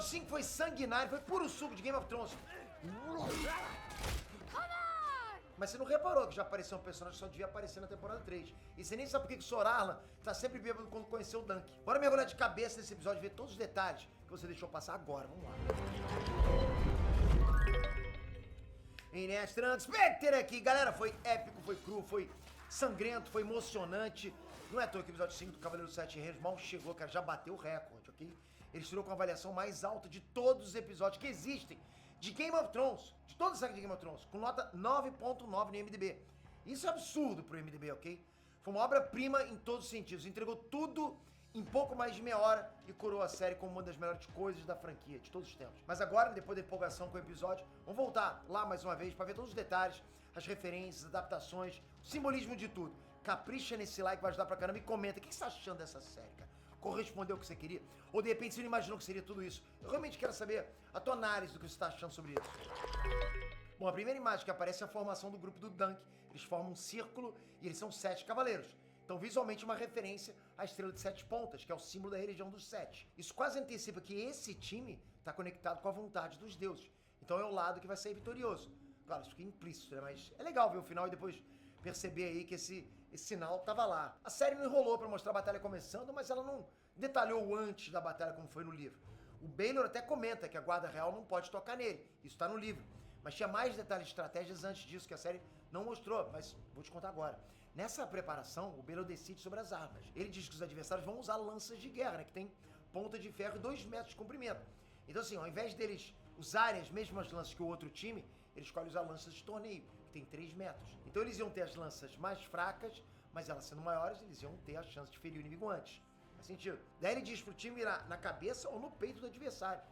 episódio 5 foi sanguinário, foi puro suco de Game of Thrones. Mas você não reparou que já apareceu um personagem que só devia aparecer na temporada 3. E você nem sabe por que o Sor Arlan tá sempre bêbado quando conheceu o Dunk. Bora mergulhar de cabeça nesse episódio e ver todos os detalhes que você deixou passar agora. Vamos lá. Inés Spectre aqui. Galera, foi épico, foi cru, foi sangrento, foi emocionante. Não é à toa que o episódio 5 do Cavaleiro dos Sete Reinos mal chegou, cara, já bateu o recorde, ok? Ele tirou com a avaliação mais alta de todos os episódios que existem de Game of Thrones, de toda a saga de Game of Thrones, com nota 9.9 no IMDb. Isso é absurdo pro IMDb, ok? Foi uma obra-prima em todos os sentidos, entregou tudo em pouco mais de meia hora e coroou a série como uma das melhores coisas da franquia de todos os tempos. Mas agora, depois da empolgação com o episódio, vamos voltar lá mais uma vez para ver todos os detalhes, as referências, adaptações, o simbolismo de tudo. Capricha nesse like, vai ajudar pra caramba e comenta o que você tá achando dessa série, cara. Correspondeu o que você queria? Ou de repente você não imaginou que seria tudo isso? Eu realmente quero saber a tua análise do que você está achando sobre isso. Bom, a primeira imagem que aparece é a formação do grupo do Dunk. Eles formam um círculo e eles são 7 cavaleiros. Então, visualmente, uma referência à estrela de 7 pontas, que é o símbolo da religião dos 7. Isso quase antecipa que esse time está conectado com a vontade dos deuses. Então é o lado que vai sair vitorioso. Claro, isso fica implícito, né? Mas é legal ver o final e depois perceber aí que esse sinal tava lá. A série não enrolou pra mostrar a batalha começando, mas ela não detalhou o antes da batalha como foi no livro. O Baelor até comenta que a guarda real não pode tocar nele, isso tá no livro. Mas tinha mais detalhes de estratégias antes disso que a série não mostrou, mas vou te contar agora. Nessa preparação, o Baelor decide sobre as armas. Ele diz que os adversários vão usar lanças de guerra, né, que tem ponta de ferro e 2 metros de comprimento. Então assim, ao invés deles usarem as mesmas lanças que o outro time, ele escolhe usar lanças de torneio, que tem 3 metros. Então eles iam ter as lanças mais fracas, mas elas sendo maiores, eles iam ter a chance de ferir o inimigo antes. Faz sentido? Daí ele diz pro time mirar na cabeça ou no peito do adversário.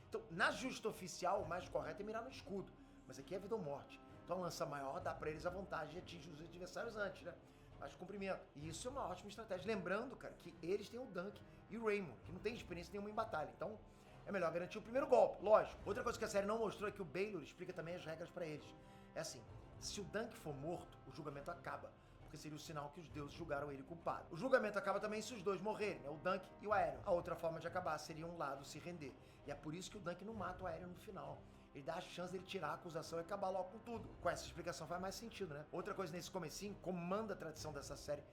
Então, na justa oficial, o mais correto é mirar no escudo. Mas aqui é vida ou morte. Então a lança maior dá pra eles a vantagem de atingir os adversários antes, né? Mais comprimento. E isso é uma ótima estratégia. Lembrando, cara, que eles têm o Dunk e o Raymond, que não tem experiência nenhuma em batalha. Então, é melhor garantir o primeiro golpe, lógico. Outra coisa que a série não mostrou é que o Baelor explica também as regras pra eles. É assim, se o Dunk for morto, o julgamento acaba, porque seria o sinal que os deuses julgaram ele culpado. O julgamento acaba também se os dois morrerem, né? O Dunk e o Aerion. A outra forma de acabar seria um lado se render. E é por isso que o Dunk não mata o Aerion no final. Ele dá a chance dele tirar a acusação e acabar logo com tudo. Com essa explicação faz mais sentido, né? Outra coisa nesse comecinho, como manda a tradição dessa série,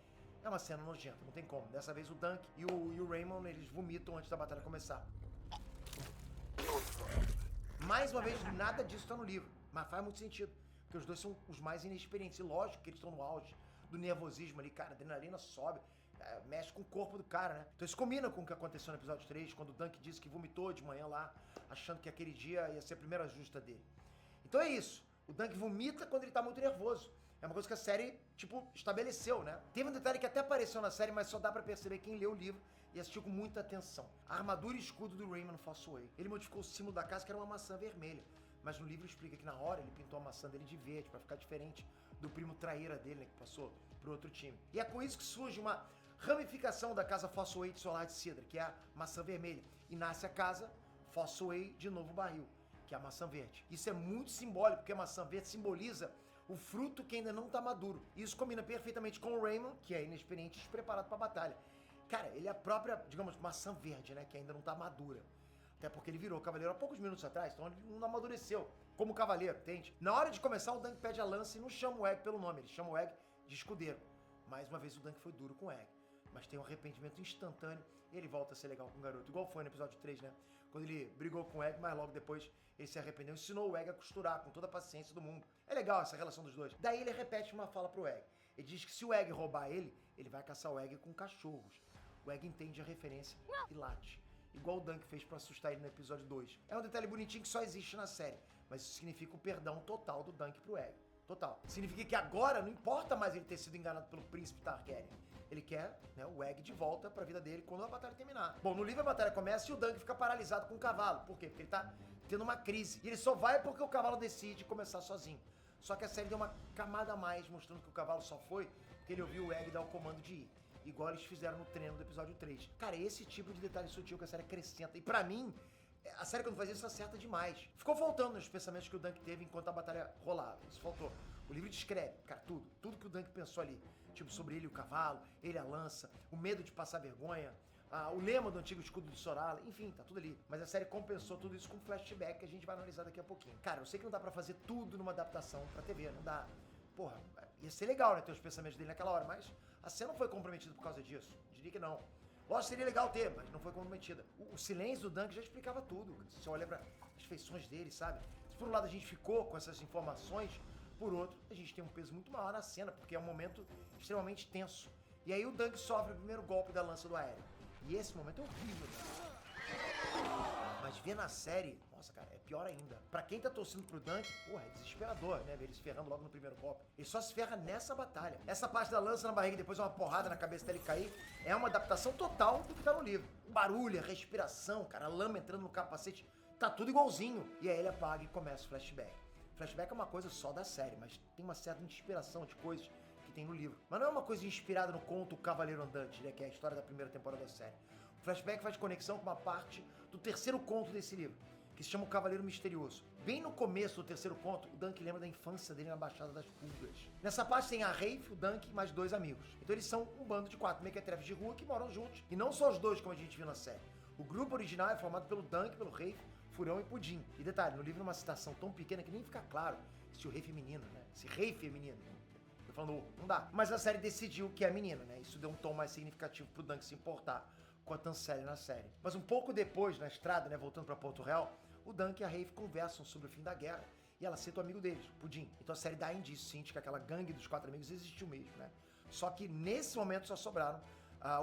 é uma cena nojenta, não tem como. Dessa vez o Dunk e o Raymond, eles vomitam antes da batalha começar. Mais uma vez, nada disso tá no livro, mas faz muito sentido, porque os dois são os mais inexperientes. E lógico que eles estão no auge do nervosismo ali, cara, a adrenalina sobe, mexe com o corpo do cara, né? Então isso combina com o que aconteceu no episódio 3, quando o Dunk disse que vomitou de manhã lá, achando que aquele dia ia ser a primeira justa dele. Então é isso, o Dunk vomita quando ele tá muito nervoso. É uma coisa que a série, tipo, estabeleceu, né? Teve um detalhe que até apareceu na série, mas só dá pra perceber quem leu o livro e assistiu com muita atenção. A armadura e escudo do Raymond Fossoway. Ele modificou o símbolo da casa, que era uma maçã vermelha. Mas no livro explica que na hora ele pintou a maçã dele de verde, pra ficar diferente do primo traíra dele, né, que passou pro outro time. E é com isso que surge uma ramificação da casa Fossoway de Solar de Cidra, que é a maçã vermelha. E nasce a casa Fossoway de Novo Barril, que é a maçã verde. Isso é muito simbólico, porque a maçã verde simboliza o fruto que ainda não tá maduro. Isso combina perfeitamente com o Raymond, que é inexperiente e despreparado pra batalha. Cara, ele é a própria, digamos, maçã verde, né, que ainda não tá madura. Até porque ele virou cavaleiro há poucos minutos atrás, então ele não amadureceu como cavaleiro, entende? Na hora de começar, o Dunk pede a lança e não chama o Egg pelo nome, ele chama o Egg de escudeiro. Mais uma vez o Dunk foi duro com o Egg, mas tem um arrependimento instantâneo e ele volta a ser legal com o garoto, igual foi no episódio 3, né? Quando ele brigou com o Egg, mas logo depois ele se arrependeu e ensinou o Egg a costurar com toda a paciência do mundo. É legal essa relação dos dois. Daí ele repete uma fala pro Egg. Ele diz que se o Egg roubar ele vai caçar o Egg com cachorros. O Egg entende a referência e late. Igual o Dunk fez pra assustar ele no episódio 2. É um detalhe bonitinho que só existe na série, mas isso significa o perdão total do Dunk pro Egg. Total. Significa que agora não importa mais ele ter sido enganado pelo príncipe Targaryen. Ele quer, né, o Egg de volta pra vida dele quando a batalha terminar. Bom, no livro a batalha começa e o Dunk fica paralisado com o cavalo. Por quê? Porque ele tá tendo uma crise. E ele só vai porque o cavalo decide começar sozinho. Só que a série deu uma camada a mais, mostrando que o cavalo só foi porque ele ouviu o Egg dar o comando de ir. Igual eles fizeram no treino do episódio 3. Cara, esse tipo de detalhe sutil que a série acrescenta. E pra mim, a série quando faz isso acerta demais. Ficou faltando nos pensamentos que o Dunk teve enquanto a batalha rolava. Isso faltou. O livro descreve, cara, tudo que o Dunk pensou ali. Tipo, sobre ele e o cavalo, ele a lança, o medo de passar vergonha, o lema do antigo escudo do Sorala, enfim, tá tudo ali. Mas a série compensou tudo isso com flashback que a gente vai analisar daqui a pouquinho. Cara, eu sei que não dá pra fazer tudo numa adaptação pra TV, não dá. Porra, ia ser legal, né, ter os pensamentos dele naquela hora, mas a cena não foi comprometida por causa disso. Diria que não. Lógico, seria legal ter, mas não foi comprometida. O silêncio do Dunk já explicava tudo. Se você olha para as feições dele, sabe? Se por um lado a gente ficou com essas informações, por outro, a gente tem um peso muito maior na cena, porque é um momento extremamente tenso. E aí o Dunk sofre o primeiro golpe da lança do aéreo. E esse momento é horrível, né? Mas ver na série, nossa, cara, é pior ainda. Pra quem tá torcendo pro Dunk, porra, é desesperador, né? Ver ele se ferrando logo no primeiro golpe. Ele só se ferra nessa batalha. Essa parte da lança na barriga e depois uma porrada na cabeça dele cair, é uma adaptação total do que tá no livro. O barulho, a respiração, cara, a lama entrando no capacete, tá tudo igualzinho. E aí ele apaga e começa o flashback. Flashback é uma coisa só da série, mas tem uma certa inspiração de coisas que tem no livro. Mas não é uma coisa inspirada no conto O Cavaleiro Andante, né? Que é a história da primeira temporada da série. O flashback faz conexão com uma parte do terceiro conto desse livro, que se chama O Cavaleiro Misterioso. Bem no começo do terceiro conto, o Dunk lembra da infância dele na Baixada das Pulgas. Nessa parte tem a Rafe, o Dunk e mais 2 amigos. Então eles são um bando de 4 mequetrefes de rua que moram juntos. E não só os dois, como a gente viu na série. O grupo original é formado pelo Dunk, pelo Rafe, Furão e Pudim. E detalhe, no livro é uma citação tão pequena que nem fica claro se o Rafe é menino, né? Se Rafe é menino. Eu falando, não dá. Mas a série decidiu que é menino, né? Isso deu um tom mais significativo pro Dunk se importar com a Tancelle na série. Mas um pouco depois, na estrada, né, voltando pra Porto Real, o Dunk e a Rafe conversam sobre o fim da guerra e ela cita o amigo deles, Pudim. Então a série dá indício, sim, de que aquela gangue dos 4 amigos existiu mesmo, né? Só que nesse momento só sobraram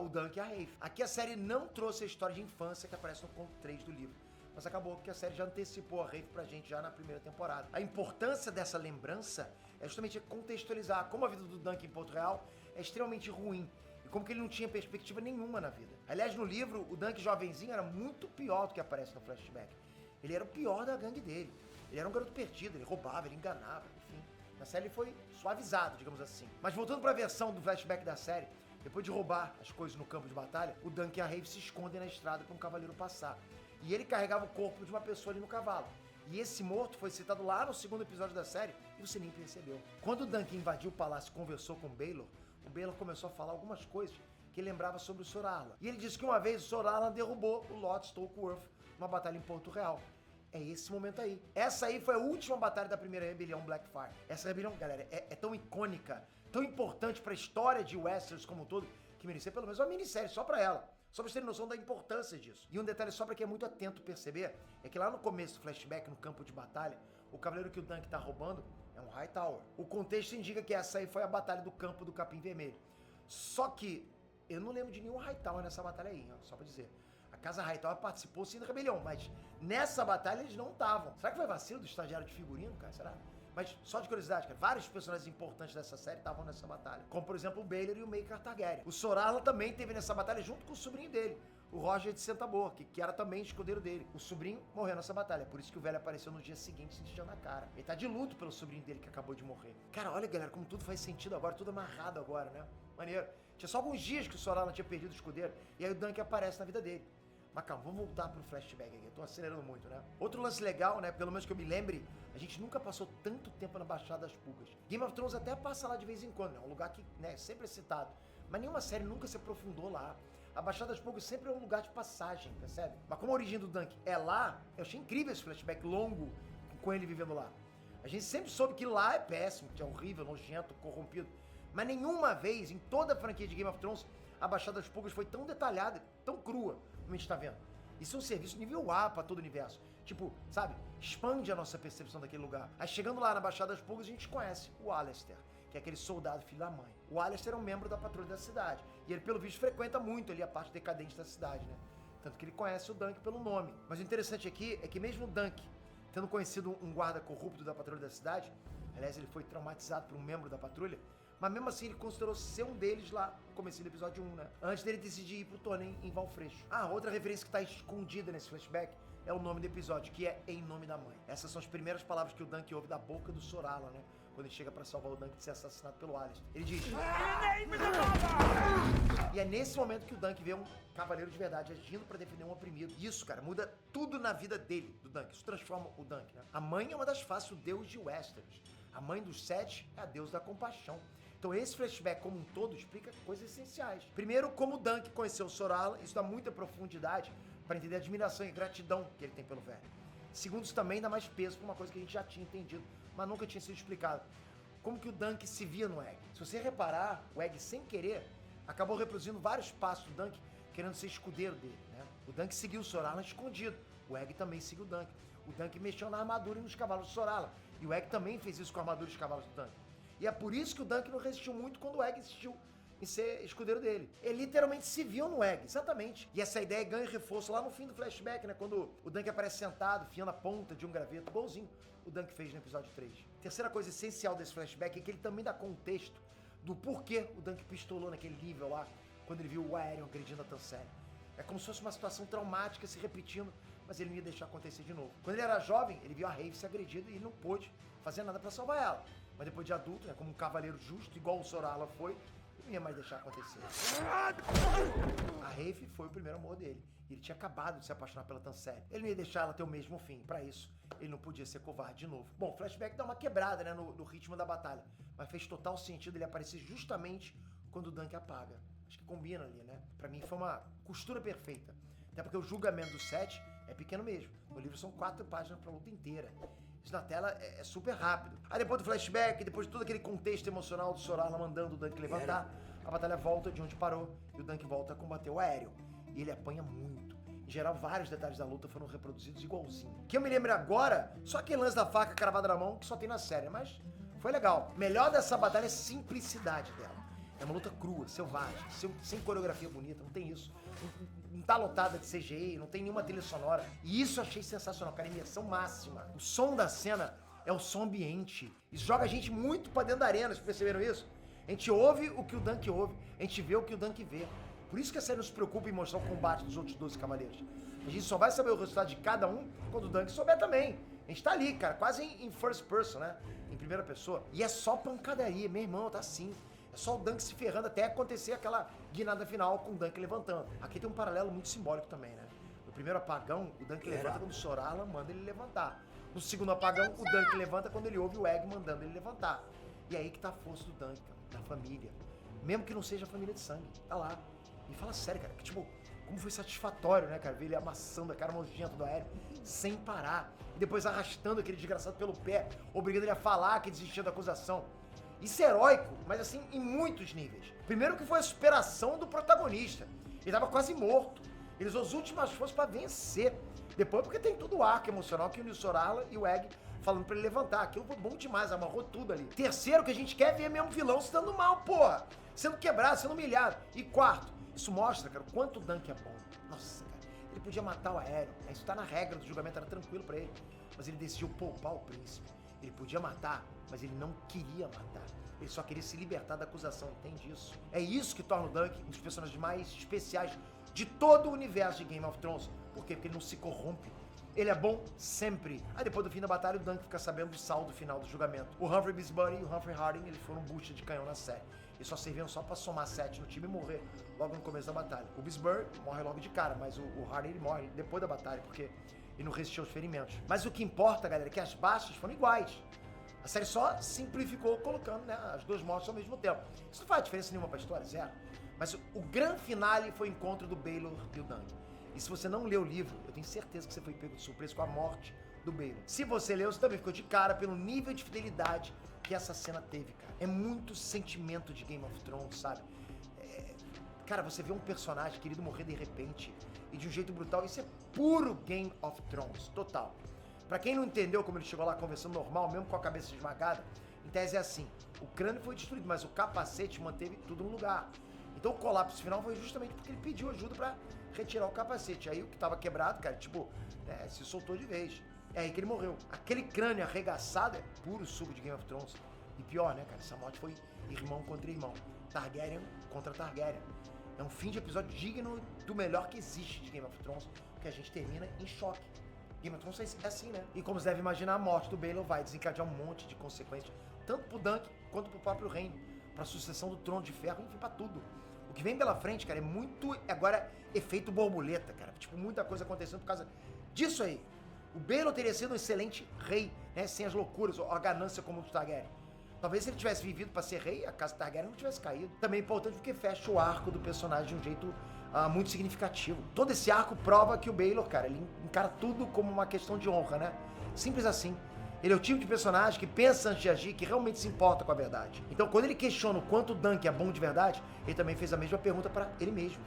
o Dunk e a Rafe. Aqui a série não trouxe a história de infância que aparece no conto 3 do livro. Mas acabou porque a série já antecipou a Rafe pra gente já na primeira temporada. A importância dessa lembrança é justamente contextualizar como a vida do Dunk em Porto Real é extremamente ruim. E como que ele não tinha perspectiva nenhuma na vida. Aliás, no livro, o Dunk jovenzinho era muito pior do que aparece no flashback. Ele era o pior da gangue dele. Ele era um garoto perdido, ele roubava, ele enganava, enfim. Na série ele foi suavizado, digamos assim. Mas voltando pra versão do flashback da série, depois de roubar as coisas no campo de batalha, o Dunk e a Rafe se escondem na estrada para um cavaleiro passar. E ele carregava o corpo de uma pessoa ali no cavalo. E esse morto foi citado lá no segundo episódio da série e você nem percebeu. Quando o Dunk invadiu o palácio e conversou com o Baelor começou a falar algumas coisas que ele lembrava sobre o Sorala. E ele disse que uma vez o Sorala derrubou o Lord Stokeworth numa batalha em Porto Real. É esse momento aí. Essa aí foi a última batalha da primeira rebelião Blackfire. Essa rebelião, galera, é tão icônica, tão importante pra história de Westeros como um todo, que merecia pelo menos uma minissérie só pra ela. Só pra vocês terem noção da importância disso. E um detalhe só pra quem é muito atento perceber, é que lá no começo do flashback, no campo de batalha, o cavaleiro que o Dunk tá roubando é um Hightower. O contexto indica que essa aí foi a batalha do campo do Capim Vermelho. Só que eu não lembro de nenhum Hightower nessa batalha aí, ó, só pra dizer. A Casa Hightower participou sim da rebelião, mas nessa batalha eles não estavam. Será que foi vacilo do estagiário de figurino, cara? Será? Mas só de curiosidade, cara, vários personagens importantes dessa série estavam nessa batalha. Como, por exemplo, o Baelor e o Maekar Targaryen. O Sorala também teve nessa batalha junto com o sobrinho dele, o Roger de Centabor, que era também escudeiro dele. O sobrinho morreu nessa batalha, por isso que o velho apareceu no dia seguinte sentindo na cara. Ele tá de luto pelo sobrinho dele que acabou de morrer. Cara, olha, galera, como tudo faz sentido agora, tudo amarrado agora, né? Maneiro. Tinha só alguns dias que o Sorala tinha perdido o escudeiro, e aí o Dunk aparece na vida dele. Mas calma, vamos voltar pro flashback aqui, eu tô acelerando muito, né? Outro lance legal, né, pelo menos que eu me lembre, a gente nunca passou tanto tempo na Baixada das Pulgas. Game of Thrones até passa lá de vez em quando, né? Um lugar que, né, sempre é citado. Mas nenhuma série nunca se aprofundou lá. A Baixada das Pulgas sempre é um lugar de passagem, percebe? Mas como a origem do Dunk é lá, eu achei incrível esse flashback longo com ele vivendo lá. A gente sempre soube que lá é péssimo, que é horrível, nojento, corrompido. Mas nenhuma vez, em toda a franquia de Game of Thrones, a Baixada das Pulgas foi tão detalhada, tão crua, como a gente tá vendo. Isso é um serviço nível A pra todo o universo. Tipo, sabe, expande a nossa percepção daquele lugar. Aí chegando lá na Baixada das Pulgas, a gente conhece o Alistair, que é aquele soldado filho da mãe. O Alistair é um membro da patrulha da cidade. E ele, pelo visto, frequenta muito ali a parte decadente da cidade, né? Tanto que ele conhece o Dunk pelo nome. Mas o interessante aqui é que mesmo o Dunk, tendo conhecido um guarda corrupto da patrulha da cidade, aliás, ele foi traumatizado por um membro da patrulha, mas mesmo assim ele considerou ser um deles lá no começo do episódio 1, né? Antes dele decidir ir pro torneio em Valfreixo. Outra referência que tá escondida nesse flashback é o nome do episódio, que é Em Nome da Mãe. Essas são as primeiras palavras que o Dunk ouve da boca do Sorala, né? Quando ele chega pra salvar o Dunk de ser assassinado pelo Alistair. Ele diz... E é nesse momento que o Dunk vê um cavaleiro de verdade agindo pra defender um oprimido. Isso, cara, muda tudo na vida dele, do Dunk. Isso transforma o Dunk, né? A mãe é uma das faces do deus de Westeros. A mãe dos 7 é a deusa da compaixão. Então esse flashback como um todo explica coisas essenciais. Primeiro, como o Dunk conheceu o Sor Alan, isso dá muita profundidade para entender a admiração e gratidão que ele tem pelo velho. Segundo, isso também dá mais peso para uma coisa que a gente já tinha entendido, mas nunca tinha sido explicado. Como que o Dunk se via no Egg. Se você reparar, o Egg, sem querer, acabou reproduzindo vários passos do Dunk, querendo ser escudeiro dele, né? O Dunk seguiu o Sor Alan escondido. O Egg também seguiu o Dunk. O Dunk mexeu na armadura e nos cavalos do Sor Alan. E o Egg também fez isso com a armadura e os cavalos do Dunk. E é por isso que o Dunk não resistiu muito quando o Egg insistiu em ser escudeiro dele. Ele literalmente se viu no Egg, exatamente. E essa ideia ganha reforço lá no fim do flashback, né? Quando o Dunk aparece sentado, fiando a ponta de um graveto, igualzinho o Dunk fez no episódio 3. Terceira coisa essencial desse flashback é que ele também dá contexto do porquê o Dunk pistolou naquele nível lá, quando ele viu o Aerion agredindo a Tansel. É como se fosse uma situação traumática se repetindo, mas ele não ia deixar acontecer de novo. Quando ele era jovem, ele viu a Rafe ser agredida e ele não pôde fazer nada pra salvar ela. Mas depois de adulto, né, como um cavaleiro justo, igual o Sor Alan foi, ele não ia mais deixar acontecer. A Rafe foi o primeiro amor dele. E ele tinha acabado de se apaixonar pela Tansel. Ele não ia deixar ela ter o mesmo fim. Pra isso, ele não podia ser covarde de novo. Bom, o flashback dá uma quebrada, né, no ritmo da batalha. Mas fez total sentido ele aparecer justamente quando o Dunk apaga. Acho que combina ali, né? Pra mim foi uma costura perfeita. Até porque o julgamento do set é pequeno mesmo. No livro são 4 páginas pra luta inteira. Isso na tela é super rápido. Aí depois do flashback, depois de todo aquele contexto emocional do Sor Alan mandando o Dunk levantar, a batalha volta de onde parou e o Dunk volta a combater o Aerion. E ele apanha muito. Em geral, vários detalhes da luta foram reproduzidos igualzinho. Que eu me lembro agora, só aquele lance da faca cravada na mão que só tem na série, mas foi legal. Melhor dessa batalha é a simplicidade dela. É uma luta crua, selvagem, sem coreografia bonita, não tem isso. Não tá lotada de CGI, não tem nenhuma trilha sonora. E isso eu achei sensacional, cara, imersão máxima. O som da cena é o som ambiente. Isso joga a gente muito pra dentro da arena, vocês perceberam isso? A gente ouve o que o Dunk ouve, a gente vê o que o Dunk vê. Por isso que a série não se preocupa em mostrar o combate dos outros 12 cavaleiros. A gente só vai saber o resultado de cada um quando o Dunk souber também. A gente tá ali, cara, quase em first person, né? Em primeira pessoa. E é só pancadaria, meu irmão, tá assim. É só o Dunk se ferrando até acontecer aquela guinada final com o Dunk levantando. Aqui tem um paralelo muito simbólico também, né? No primeiro apagão, o Dunk levanta quando o Sor Alan manda ele levantar. No segundo apagão, o Dunk levanta quando ele ouve o Egg mandando ele levantar. E é aí que tá a força do Dunk, cara, da família. Mesmo que não seja família de sangue, tá lá. E fala sério, cara, que tipo, como foi satisfatório, né, cara, ver ele amassando a cara nojenta do Aéreo sem parar. E depois arrastando aquele desgraçado pelo pé, obrigando ele a falar que desistiu da acusação. Isso é heróico, mas assim, em muitos níveis. Primeiro que foi a superação do protagonista. Ele tava quase morto. Ele usou as últimas forças pra vencer. Depois porque tem todo o arco emocional que o Sor Alan e o Egg falando pra ele levantar. Aquilo foi bom demais, amarrou tudo ali. Terceiro, que a gente quer ver mesmo o vilão se dando mal, porra. Sendo quebrado, sendo humilhado. E quarto, isso mostra, cara, o quanto o Dunk é bom. Nossa, cara, ele podia matar o Aéreo. Isso tá na regra do julgamento, era tranquilo pra ele. Mas ele decidiu poupar o príncipe. Ele podia matar, mas ele não queria matar. Ele só queria se libertar da acusação, entende isso? É isso que torna o Dunk um dos personagens mais especiais de todo o universo de Game of Thrones. Por quê? Porque ele não se corrompe. Ele é bom sempre. Aí depois do fim da batalha, o Dunk fica sabendo do saldo final do julgamento. O Humphrey Bisbury e o Humphrey Harding, eles foram bucha de canhão na série. Eles só serviam só pra somar 7 no time e morrer logo no começo da batalha. O Bisbury morre logo de cara, mas o Harding ele morre depois da batalha, porque ele não resistiu aos ferimentos. Mas o que importa, galera, é que as baixas foram iguais. A série só simplificou colocando, né, as duas mortes ao mesmo tempo. Isso não faz diferença nenhuma pra história, zero. Mas o grande finale foi o encontro do Baelor e o Dunk. E se você não leu o livro, eu tenho certeza que você foi pego de surpresa com a morte do Baelor. Se você leu, você também ficou de cara pelo nível de fidelidade que essa cena teve, cara. É muito sentimento de Game of Thrones, sabe? Cara, você vê um personagem querido morrer de repente e de um jeito brutal, isso é puro Game of Thrones, total. Pra quem não entendeu como ele chegou lá conversando normal, mesmo com a cabeça esmagada, em tese é assim, o crânio foi destruído, mas o capacete manteve tudo no lugar. Então o colapso final foi justamente porque ele pediu ajuda pra retirar o capacete. Aí o que tava quebrado, cara, tipo, se soltou de vez. É aí que ele morreu. Aquele crânio arregaçado é puro suco de Game of Thrones. E pior, né, cara, essa morte foi irmão contra irmão. Targaryen contra Targaryen. É um fim de episódio digno do melhor que existe de Game of Thrones, porque a gente termina em choque. Game of Thrones é assim, né? E como você deve imaginar, a morte do Baelor vai desencadear um monte de consequências, tanto pro Dunk quanto pro próprio reino, pra sucessão do Trono de Ferro, enfim, pra tudo. O que vem pela frente, cara, é muito, agora, efeito borboleta, cara. Tipo, muita coisa acontecendo por causa disso aí. O Baelor teria sido um excelente rei, né? Sem as loucuras ou a ganância como o Targaryen. Talvez se ele tivesse vivido pra ser rei, a casa Targaryen não tivesse caído. Também é importante porque fecha o arco do personagem de um jeito muito significativo. Todo esse arco prova que o Baelor, cara, ele encara tudo como uma questão de honra, né? Simples assim. Ele é o tipo de personagem que pensa antes de agir, que realmente se importa com a verdade. Então, quando ele questiona o quanto o Dunk é bom de verdade, ele também fez a mesma pergunta pra ele mesmo.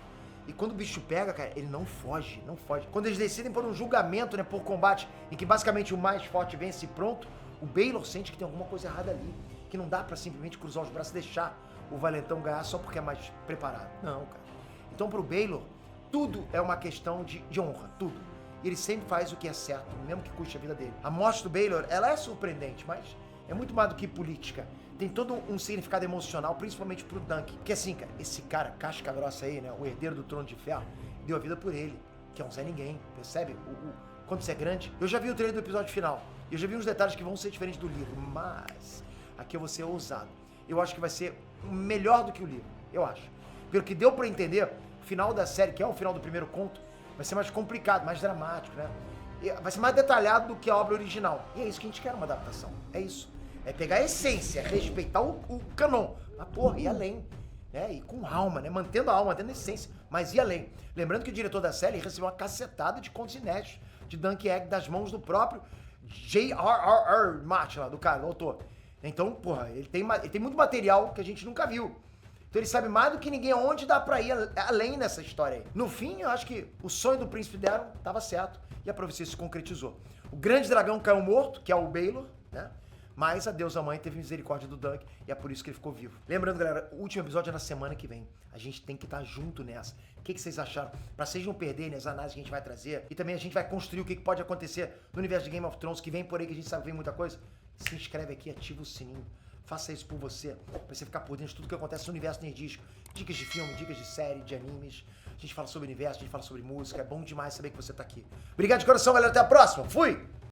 E quando o bicho pega, cara, ele não foge, não foge. Quando eles decidem por um julgamento, né, por combate, em que basicamente o mais forte vence e pronto, o Baelor sente que tem alguma coisa errada ali. Que não dá pra simplesmente cruzar os braços e deixar o valentão ganhar só porque é mais preparado. Não, cara. Então, pro Baelor, tudo é uma questão de honra, tudo. E ele sempre faz o que é certo, mesmo que custe a vida dele. A morte do Baelor, ela é surpreendente, mas é muito mais do que política. Tem todo um significado emocional, principalmente pro Dunk. Porque assim, cara, esse cara, casca grossa aí, né, o herdeiro do Trono de Ferro, deu a vida por ele, que é um Zé Ninguém, percebe? Quando você é grande. Eu já vi o trailer do episódio final, eu já vi uns detalhes que vão ser diferentes do livro, mas aqui eu vou ser ousado. Eu acho que vai ser melhor do que o livro, eu acho. Pelo que deu pra entender, o final da série, que é o final do primeiro conto, vai ser mais complicado, mais dramático, né? Vai ser mais detalhado do que a obra original. E é isso que a gente quer, uma adaptação. É isso. É pegar a essência, respeitar o canon. Mas, porra, ir além. Né? E com alma, né? Mantendo a alma, mantendo a essência. Mas ir além. Lembrando que o diretor da série recebeu uma cacetada de contos inéditos de Dunk Egg das mãos do próprio J.R.R. Martin, lá, do cara, do autor. Então, porra, ele tem muito material que a gente nunca viu. Então ele sabe mais do que ninguém onde dá pra ir além dessa história aí. No fim, eu acho que o sonho do príncipe Daemon tava certo e a profecia se concretizou. O grande dragão caiu morto, que é o Baelor, né? Mas a deusa mãe teve misericórdia do Dunk e é por isso que ele ficou vivo. Lembrando, galera, o último episódio é na semana que vem. A gente tem que estar junto nessa. O que vocês acharam? Pra vocês não perderem as análises que a gente vai trazer. E também a gente vai construir o que pode acontecer no universo de Game of Thrones, que vem por aí, que a gente sabe que vem muita coisa. Se inscreve aqui, ativa o sininho. Faça isso por você, pra você ficar por dentro de tudo que acontece no universo nerdístico. Dicas de filme, dicas de série, de animes. A gente fala sobre o universo, a gente fala sobre música. É bom demais saber que você tá aqui. Obrigado de coração, galera. Até a próxima. Fui!